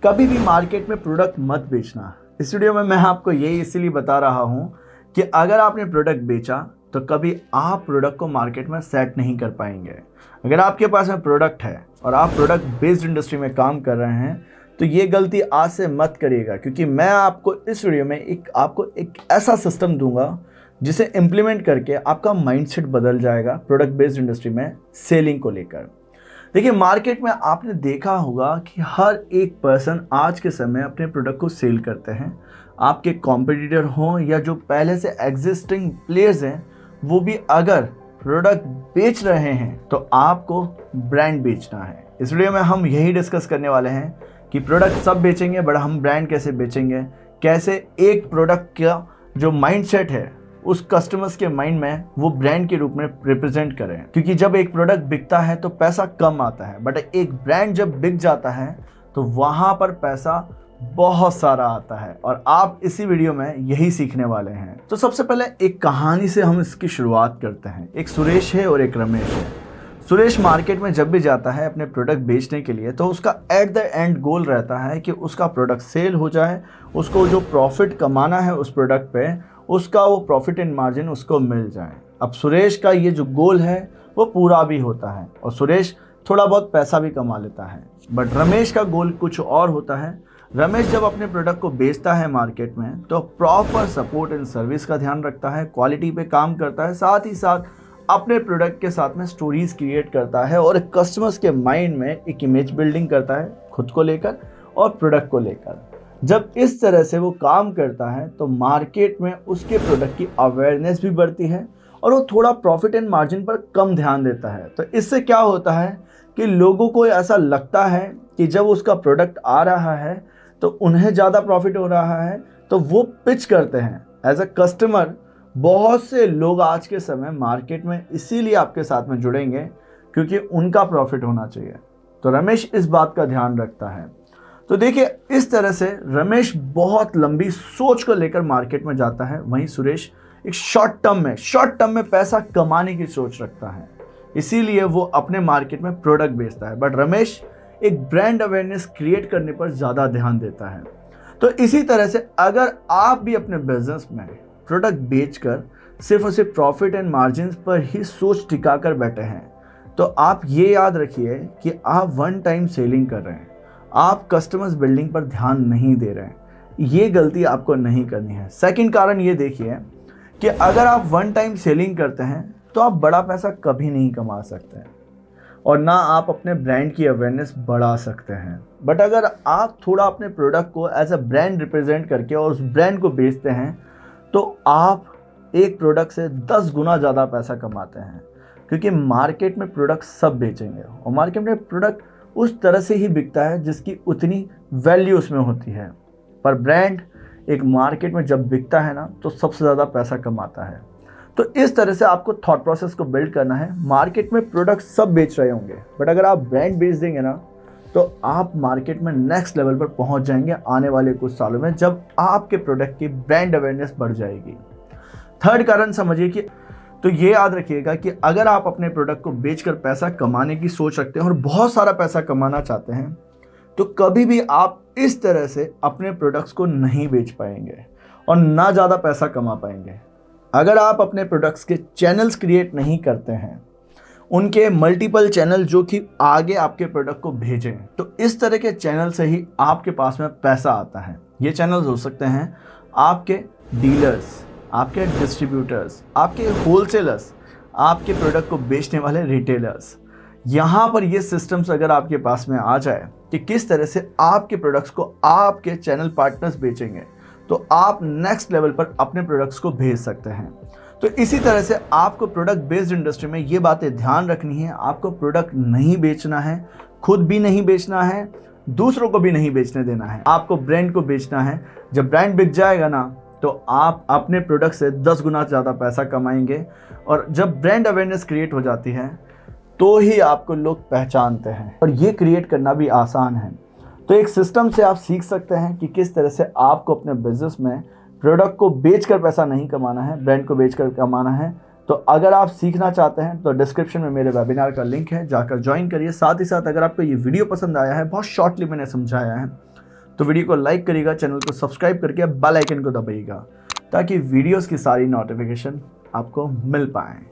कभी भी मार्केट में प्रोडक्ट मत बेचना। इस वीडियो में मैं आपको ये इसीलिए बता रहा हूँ कि अगर आपने प्रोडक्ट बेचा तो कभी आप प्रोडक्ट को मार्केट में सेट नहीं कर पाएंगे। अगर आपके पास में प्रोडक्ट है और आप प्रोडक्ट बेस्ड इंडस्ट्री में काम कर रहे हैं तो ये गलती आज से मत करिएगा, क्योंकि मैं आपको इस वीडियो में आपको एक ऐसा सिस्टम दूंगा जिसे इम्प्लीमेंट करके आपका माइंडसेट बदल जाएगा प्रोडक्ट बेस्ड इंडस्ट्री में सेलिंग को लेकर। देखिए, मार्केट में आपने देखा होगा कि हर एक पर्सन आज के समय अपने प्रोडक्ट को सेल करते हैं। आपके कॉम्पिटिटर हों या जो पहले से एग्जिस्टिंग प्लेयर्स हैं, वो भी अगर प्रोडक्ट बेच रहे हैं तो आपको ब्रांड बेचना है। इस वीडियो में हम यही डिस्कस करने वाले हैं कि प्रोडक्ट सब बेचेंगे बट हम ब्रांड कैसे बेचेंगे, कैसे एक प्रोडक्ट का जो माइंडसेट है उस कस्टमर्स के माइंड में वो ब्रांड के रूप में रिप्रेजेंट करें। क्योंकि जब एक प्रोडक्ट बिकता है तो पैसा कम आता है, बट एक ब्रांड जब बिक जाता है तो वहाँ पर पैसा बहुत सारा आता है, और आप इसी वीडियो में यही सीखने वाले हैं। तो सबसे पहले एक कहानी से हम इसकी शुरुआत करते हैं। एक सुरेश है और एक रमेश है। सुरेश मार्केट में जब भी जाता है अपने प्रोडक्ट बेचने के लिए तो उसका एट द एंड गोल रहता है कि उसका प्रोडक्ट सेल हो जाए, उसको जो प्रॉफिट कमाना है उस प्रोडक्ट पे उसका वो प्रॉफिट एंड मार्जिन उसको मिल जाए। अब सुरेश का ये जो गोल है वो पूरा भी होता है और सुरेश थोड़ा बहुत पैसा भी कमा लेता है, बट रमेश का गोल कुछ और होता है। रमेश जब अपने प्रोडक्ट को बेचता है मार्केट में तो प्रॉपर सपोर्ट एंड सर्विस का ध्यान रखता है, क्वालिटी पे काम करता है, साथ ही साथ अपने प्रोडक्ट के साथ में स्टोरीज क्रिएट करता है और कस्टमर्स के माइंड में एक इमेज बिल्डिंग करता है खुद को लेकर और प्रोडक्ट को लेकर। जब इस तरह से वो काम करता है तो मार्केट में उसके प्रोडक्ट की अवेयरनेस भी बढ़ती है और वो थोड़ा प्रॉफिट एंड मार्जिन पर कम ध्यान देता है। तो इससे क्या होता है कि लोगों को ऐसा लगता है कि जब उसका प्रोडक्ट आ रहा है तो उन्हें ज़्यादा प्रॉफिट हो रहा है, तो वो पिच करते हैं एज अ कस्टमर। बहुत से लोग आज के समय मार्केट में इसीलिए आपके साथ में जुड़ेंगे क्योंकि उनका प्रॉफिट होना चाहिए। तो रमेश इस बात का ध्यान रखता है। तो देखिए, इस तरह से रमेश बहुत लंबी सोच को लेकर मार्केट में जाता है, वहीं सुरेश एक शॉर्ट टर्म में पैसा कमाने की सोच रखता है, इसीलिए वो अपने मार्केट में प्रोडक्ट बेचता है। बट रमेश एक ब्रांड अवेयरनेस क्रिएट करने पर ज़्यादा ध्यान देता है। तो इसी तरह से अगर आप भी अपने बिजनेस में प्रोडक्ट बेचकर सिर्फ और सिर्फ प्रॉफिट एंड मार्जिन पर ही सोच टिका कर बैठे हैं तो आप ये याद रखिए कि आप वन टाइम सेलिंग कर रहे हैं, आप कस्टमर्स बिल्डिंग पर ध्यान नहीं दे रहे हैं। ये गलती आपको नहीं करनी है। सेकंड कारण ये देखिए कि अगर आप वन टाइम सेलिंग करते हैं तो आप बड़ा पैसा कभी नहीं कमा सकते हैं और ना आप अपने ब्रांड की अवेयरनेस बढ़ा सकते हैं। बट अगर आप थोड़ा अपने प्रोडक्ट को एज अ ब्रांड रिप्रेजेंट करके और उस ब्रांड को बेचते हैं तो आप एक प्रोडक्ट से 10 गुना ज़्यादा पैसा कमाते हैं, क्योंकि मार्केट में प्रोडक्ट सब बेचेंगे और मार्केट में प्रोडक्ट उस तरह से ही बिकता है जिसकी उतनी वैल्यू उसमें होती है। पर ब्रांड एक मार्केट में जब बिकता है ना तो सबसे ज़्यादा पैसा कमाता है। तो इस तरह से आपको थॉट प्रोसेस को बिल्ड करना है। मार्केट में प्रोडक्ट सब बेच रहे होंगे बट अगर आप ब्रांड बेच देंगे ना तो आप मार्केट में नेक्स्ट लेवल पर पहुंच जाएंगे आने वाले कुछ सालों में, जब आपके प्रोडक्ट की ब्रांड अवेयरनेस बढ़ जाएगी। थर्ड कारण समझिए कि तो ये याद रखिएगा कि अगर आप अपने प्रोडक्ट को बेचकर पैसा कमाने की सोच रखते हैं और बहुत सारा पैसा कमाना चाहते हैं तो कभी भी आप इस तरह से अपने प्रोडक्ट्स को नहीं बेच पाएंगे और ना ज़्यादा पैसा कमा पाएंगे। अगर आप अपने प्रोडक्ट्स के चैनल्स क्रिएट नहीं करते हैं, उनके मल्टीपल चैनल जो कि आगे आपके प्रोडक्ट को भेजें, तो इस तरह के चैनल से ही आपके पास में पैसा आता है। ये चैनल्स हो सकते हैं आपके डीलर्स, आपके डिस्ट्रीब्यूटर्स, आपके होलसेलर्स, आपके प्रोडक्ट को बेचने वाले रिटेलर्स। यहाँ पर ये सिस्टम्स अगर आपके पास में आ जाए कि किस तरह से आपके प्रोडक्ट्स को आपके चैनल पार्टनर्स बेचेंगे तो आप नेक्स्ट लेवल पर अपने प्रोडक्ट्स को भेज सकते हैं। तो इसी तरह से आपको प्रोडक्ट बेस्ड इंडस्ट्री में ये बातें ध्यान रखनी है। आपको प्रोडक्ट नहीं बेचना है, खुद भी नहीं बेचना है, दूसरों को भी नहीं बेचने देना है। आपको ब्रांड को बेचना है। जब ब्रांड बिक जाएगा ना तो आप अपने प्रोडक्ट से 10 गुना ज़्यादा पैसा कमाएंगे और जब ब्रांड अवेयरनेस क्रिएट हो जाती है तो ही आपको लोग पहचानते हैं और ये क्रिएट करना भी आसान है। तो एक सिस्टम से आप सीख सकते हैं कि किस तरह से आपको अपने बिजनेस में प्रोडक्ट को बेचकर पैसा नहीं कमाना है, ब्रांड को बेचकर कमाना है। तो अगर आप सीखना चाहते हैं तो डिस्क्रिप्शन में मेरे वेबिनार का लिंक है, जाकर ज्वाइन करिए। साथ ही साथ अगर आपको ये वीडियो पसंद आया है, बहुत शॉर्टली मैंने समझाया है, तो वीडियो को लाइक करिएगा, चैनल को सब्सक्राइब करके बेल आइकन को दबाइएगा ताकि वीडियोस की सारी नोटिफिकेशन आपको मिल पाएँ।